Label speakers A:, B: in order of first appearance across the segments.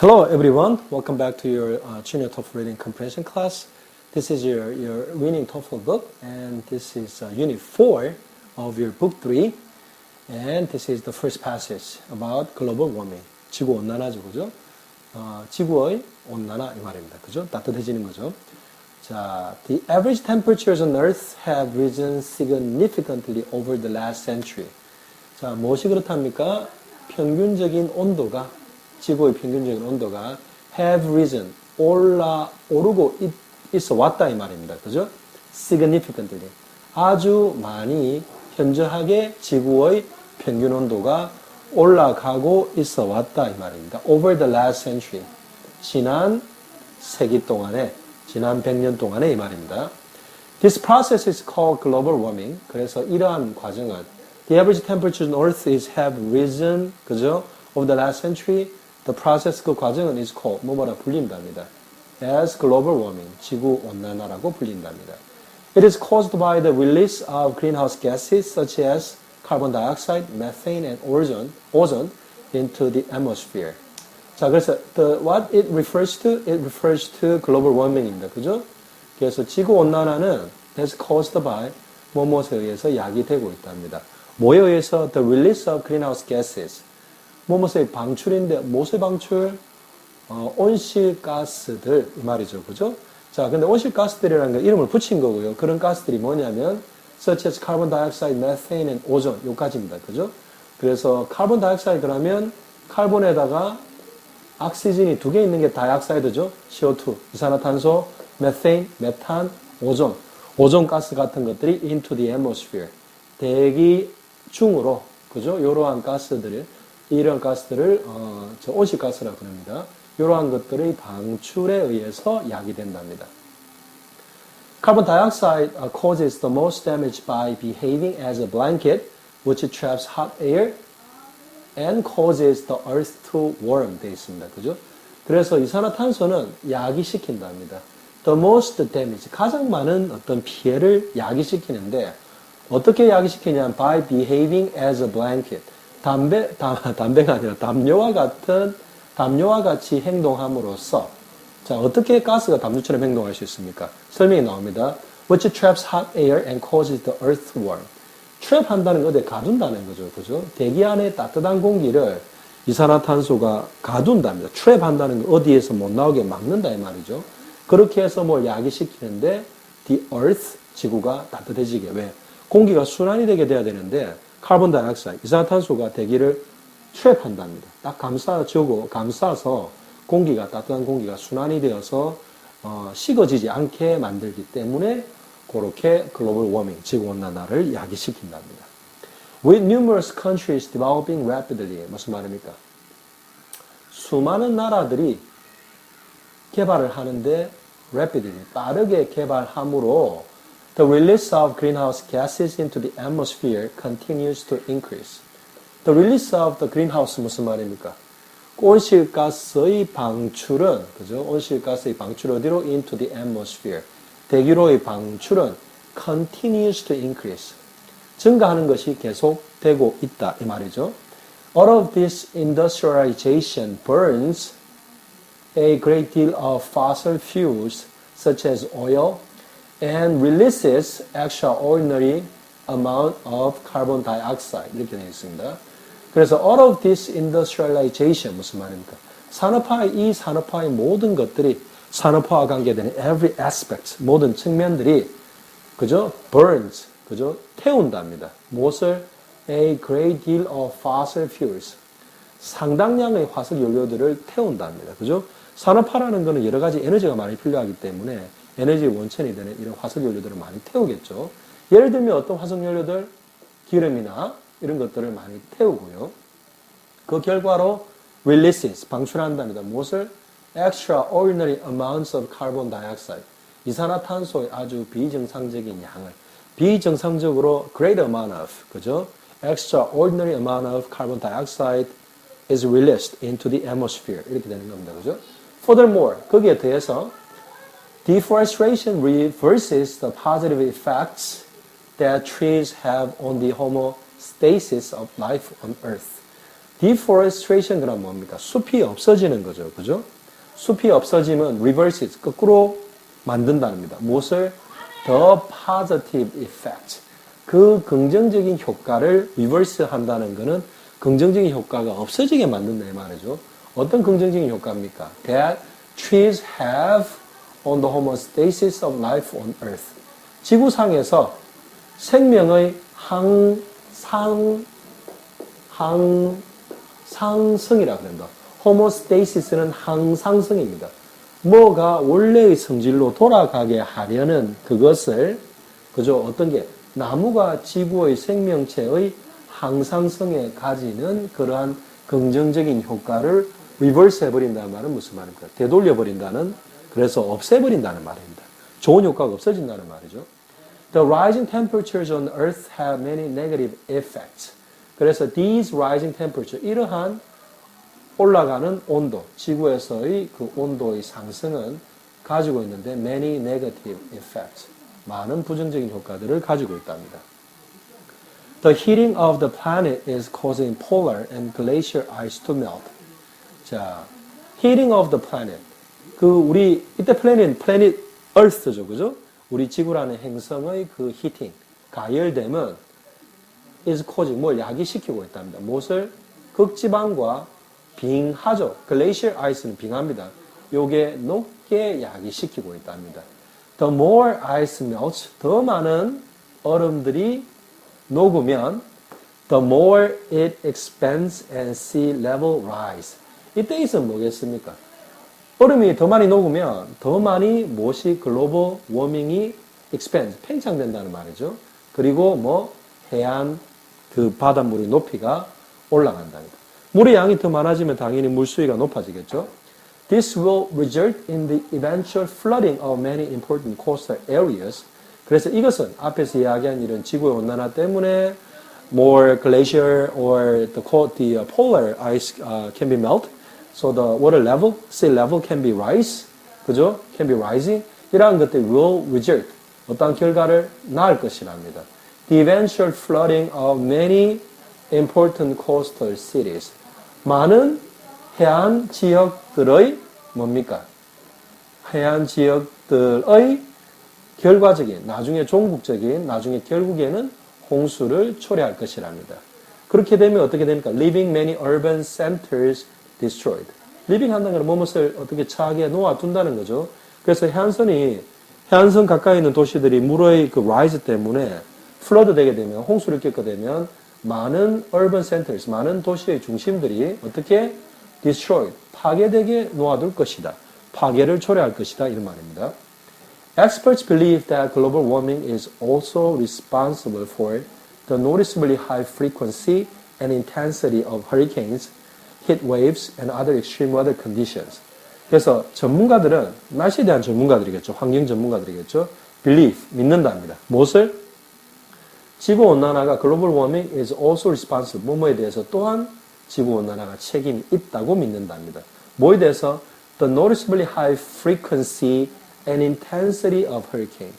A: Hello everyone, welcome back to your Junior TOEFL Reading Comprehension class. This is your Winning TOEFL book and this is Unit 4 of your Book 3 and this is the first passage about global warming. 지구온난화죠, 그죠? 지구의 온난화 이 말입니다. 그죠? 따뜻해지는 거죠. 자, the average temperatures on Earth have risen significantly over the last century. 자, 무엇이 그렇답니까? 평균적인 온도가 지구의 평균적인 온도가 have risen, 오르고 있어 왔다 이 말입니다. 그죠? significantly. 아주 많이 현저하게 지구의 평균 온도가 올라가고 있어 왔다 이 말입니다. over the last century. 지난 세기 동안에, 지난 100년 동안에 이 말입니다. This process is called global warming. 그래서 이러한 과정은 the average temperature on Earth is have risen, 그죠? over the last century. The process, 그 과정은 is called, 뭐라 불린답니다. as global warming, 지구온난화라고 불린답니다. It is caused by the release of greenhouse gases such as carbon dioxide, methane, and ozone into the atmosphere. 자, 그래서 what it refers to global warming입니다. 그죠? 그래서 지구온난화는 is caused by 뭐뭐에 의해서 야기되고 있답니다. 뭐에 의해서 the release of greenhouse gases. 뭐뭐의 방출인데, 무엇의 방출? 온실가스들, 이 말이죠. 그죠? 자, 근데 온실가스들이라는 거 이름을 붙인 거고요. 그런 가스들이 뭐냐면, such as carbon dioxide, methane, and ozone, 요까지입니다. 그죠? 그래서 carbon dioxide 그러면 카본에다가 옥시즌이 두 개 있는 게 다이옥사이드죠. CO2, 이산화탄소, methane, 메탄, 오존 가스 같은 것들이 into the atmosphere. 대기 중으로, 그죠? 이러한 가스들을 이런 가스들을 온실가스라고 부릅니다. 이러한 것들의 방출에 의해서 야기된답니다. Carbon dioxide causes the most damage by behaving as a blanket which traps hot air and causes the earth to warm 되어 있습니다. 그죠? 그래서 이산화탄소는 야기시킨답니다. The most damage, 가장 많은 어떤 피해를 야기시키는데 어떻게 야기시키냐면 by behaving as a blanket. 담배가 아니라 담요와 같이 행동함으로써 자, 어떻게 가스가 담요처럼 행동할 수 있습니까? 설명이 나옵니다. Which traps hot air and causes the earth to warm. trap 한다는 거 어디에 가둔다는 거죠. 그죠? 대기 안에 따뜻한 공기를 이산화탄소가 가둔답니다. trap 한다는 거 어디에서 못 나오게 막는다 이 말이죠. 그렇게 해서 뭘 야기시키는데 the earth, 지구가 따뜻해지게. 왜? 공기가 순환이 되게 돼야 되는데 카본 다이옥사이드, 이산화탄소가 대기를 트랩한답니다. 딱 감싸서 따뜻한 공기가 순환이 되어서 식어지지 않게 만들기 때문에 그렇게 글로벌 워밍, 지구온난화를 야기시킨답니다. With numerous countries developing rapidly, 무슨 말입니까? 수많은 나라들이 개발을 하는데 rapidly, 빠르게 개발함으로 The release of greenhouse gases into the atmosphere continues to increase. The release of the greenhouse 무슨 말입니까? 온실가스의 방출은, 그죠? 온실가스의 방출 어디로? Into the atmosphere. 대기로의 방출은 continues to increase. 증가하는 것이 계속되고 있다. 이 말이죠. All of this industrialization burns a great deal of fossil fuels such as oil, and releases extraordinary amount of carbon dioxide. 이렇게 되어 있습니다. 그래서 all of this industrialization 무슨 말입니까? 이 산업화의 모든 것들이 산업화와 관계되는 every aspect, 모든 측면들이 그죠? burns, 그죠? 태운답니다. 무엇을? A great deal of fossil fuels. 상당량의 화석 연료들을 태운답니다. 그죠? 산업화라는 것은 여러 가지 에너지가 많이 필요하기 때문에 에너지 원천이 되는 이런 화석연료들을 많이 태우겠죠. 예를 들면 어떤 화석연료들? 기름이나 이런 것들을 많이 태우고요. 그 결과로 releases, 방출한답니다. 무엇을? extraordinary amounts of carbon dioxide. 이산화탄소의 아주 비정상적인 양을 비정상적으로 great amount of, 그죠? extraordinary amount of carbon dioxide is released into the atmosphere. 이렇게 되는 겁니다. 그죠? Furthermore, 거기에 대해서 deforestation reverses the positive effects that trees have on the homeostasis of life on Earth. deforestation 그럼 뭡니까? 숲이 없어지는 거죠. 그죠? 숲이 없어지면 reverses, 거꾸로 만든다는 겁니다. 무엇을? The positive effect. 그 긍정적인 효과를 reverse 한다는 것은 긍정적인 효과가 없어지게 만든다 이 말이죠. 어떤 긍정적인 효과입니까? That trees have on the homeostasis of life on earth. 지구상에서 생명의 항상승이라고 합니다. 호모스테이시스는 항상승입니다. 뭐가 원래의 성질로 돌아가게 하려는 그것을, 그죠? 어떤 게? 나무가 지구의 생명체의 항상성에 가지는 그러한 긍정적인 효과를 리버스 해버린다는 말은 무슨 말입니까? 되돌려버린다는, 그래서 없애버린다는 말입니다. 좋은 효과가 없어진다는 말이죠. The rising temperatures on Earth have many negative effects. 그래서 these rising temperatures, 이러한 올라가는 온도, 지구에서의 그 온도의 상승은 가지고 있는데 many negative effects, 많은 부정적인 효과들을 가지고 있답니다. The heating of the planet is causing polar and glacier ice to melt. 자, heating of the planet. 우리 이때 planet Earth죠, 그죠? 우리 지구라는 행성의 그 heating, 가열됨은 is causing, 뭘 야기시키고 있답니다. 무엇을? 극지방과 빙하죠. glacier ice는 빙하입니다. 요게 높게 야기시키고 있답니다. The more ice melts, 더 많은 얼음들이 녹으면 the more it expands and sea level rise. 이때 있으면 뭐겠습니까? 얼음이 더 많이 녹으면 더 많이 무엇이 글로벌 워밍이 expands, 팽창된다는 말이죠. 그리고 해안 그 바닷물의 높이가 올라간답니다. 물의 양이 더 많아지면 당연히 물수위가 높아지겠죠. This will result in the eventual flooding of many important coastal areas. 그래서 이것은 앞에서 이야기한 이런 지구의 온난화 때문에 more glacier or the polar ice can be melt. So the water level, sea level can be rise. 그죠? Can be rising. 이러한 것들이 will result. 어떤 결과를 낳을 것이랍니다. The eventual flooding of many important coastal cities. 많은 해안 지역들의 뭡니까? 해안 지역들의 결과적인, 나중에 종국적인, 나중에 결국에는 홍수를 초래할 것이랍니다. 그렇게 되면 어떻게 됩니까? Leaving many urban centers destroyed. living 한다는 건 무엇을 어떻게 차게 놓아둔다는 거죠. 그래서 해안선 가까이 있는 도시들이 물의 그 rise 때문에 flood 되게 되면, 홍수를 겪게 되면 많은 urban centers, 많은 도시의 중심들이 어떻게 destroyed, 파괴되게 놓아둘 것이다. 파괴를 초래할 것이다. 이런 말입니다. Experts believe that global warming is also responsible for the noticeably high frequency and intensity of hurricanes, heat waves, and other extreme weather conditions. 그래서 전문가들은, 날씨에 대한 전문가들이겠죠. 환경 전문가들이겠죠. believe, 믿는답니다. 무엇을? 지구온난화가 global warming is also responsible. 뭐뭐에 대해서 또한 지구온난화가 책임이 있다고 믿는답니다. 뭐에 대해서? The noticeably high frequency and intensity of hurricane.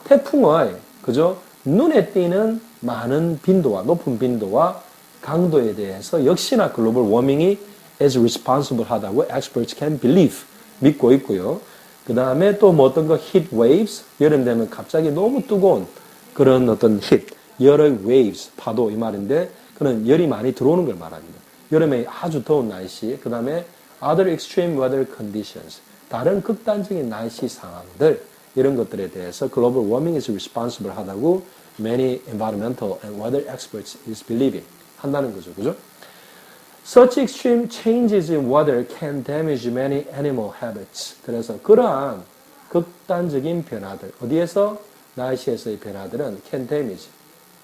A: 태풍의, 그죠? 눈에 띄는 많은 빈도와, 높은 빈도와 강도에 대해서 역시나 글로벌 워밍이 is responsible 하다고 experts can believe, 믿고 있고요. 그 다음에 또 어떤 거 heat waves, 여름 되면 갑자기 너무 뜨거운 그런 어떤 heat, 열의 waves, 파도 이 말인데 그는 열이 많이 들어오는 걸 말합니다. 여름에 아주 더운 날씨, 그 다음에 other extreme weather conditions, 다른 극단적인 날씨 상황들, 이런 것들에 대해서 global warming is responsible 하다고 many environmental and weather experts is believing 한다는 거죠. 그죠? Such extreme changes in weather can damage many animal habits. 그래서 그러한 극단적인 변화들, 어디에서? 날씨에서의 변화들은 can damage,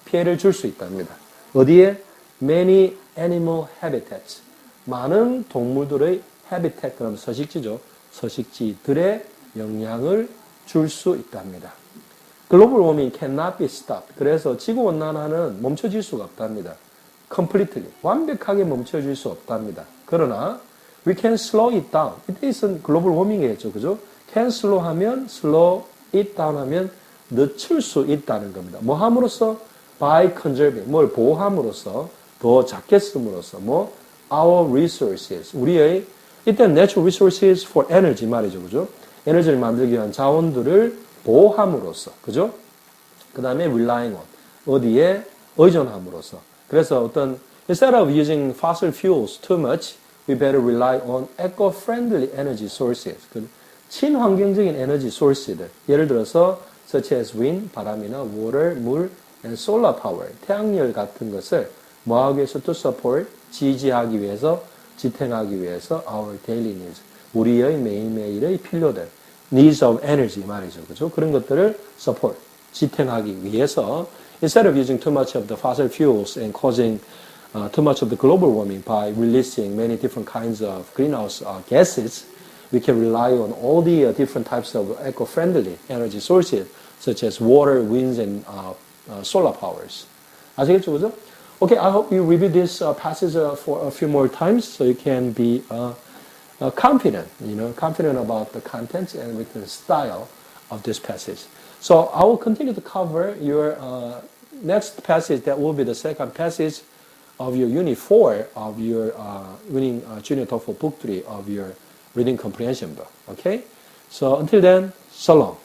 A: 피해를 줄 수 있답니다. 어디에? Many animal habitats. 많은 동물들의 habitat, 그럼 서식지죠. 서식지들의 영향을 줄 수 있답니다. Global warming cannot be stopped. 그래서 지구온난화는 멈춰질 수가 없답니다. Completely. 완벽하게 멈춰질 수 없답니다. 그러나 we can slow it down. 이때 있은 글로벌 워밍이겠죠. 그죠? can slow 하면 slow it down 하면 늦출 수 있다는 겁니다. 뭐 함으로써? by conserving. 뭘 보호함으로써, 더 작게 씀으로써, our resources. 우리의, 이때는 natural resources for energy 말이죠. 그죠? 에너지를 만들기 위한 자원들을 보호함으로써. 그죠? 그 다음에 relying on. 어디에 의존함으로써. 그래서 어떤, instead of using fossil fuels too much, we better rely on eco-friendly energy sources. 친환경적인 에너지 소스들. 예를 들어서 such as wind, 바람이나 water, 물, and solar power, 태양열 같은 것을 뭐하기 위해서 to support, 지지하기 위해서, 지탱하기 위해서 our daily needs, 우리의 매일매일의 필요들, needs of energy 말이죠. 그죠? 그런 것들을 support, 지탱하기 위해서 instead of using too much of the fossil fuels and causing too much of the global warming by releasing many different kinds of greenhouse gases, we can rely on all the different types of eco-friendly energy sources, such as water, winds, and solar powers. 아시겠죠, 그죠? Okay, I hope you review this passage for a few more times, so you can be confident, confident about the contents and with the style of this passage. So I will continue to cover your next passage. That will be the second passage of your Unit 4 of your Winning Junior TOEFL Book 3 of your Reading Comprehension book. Okay? So until then, so long.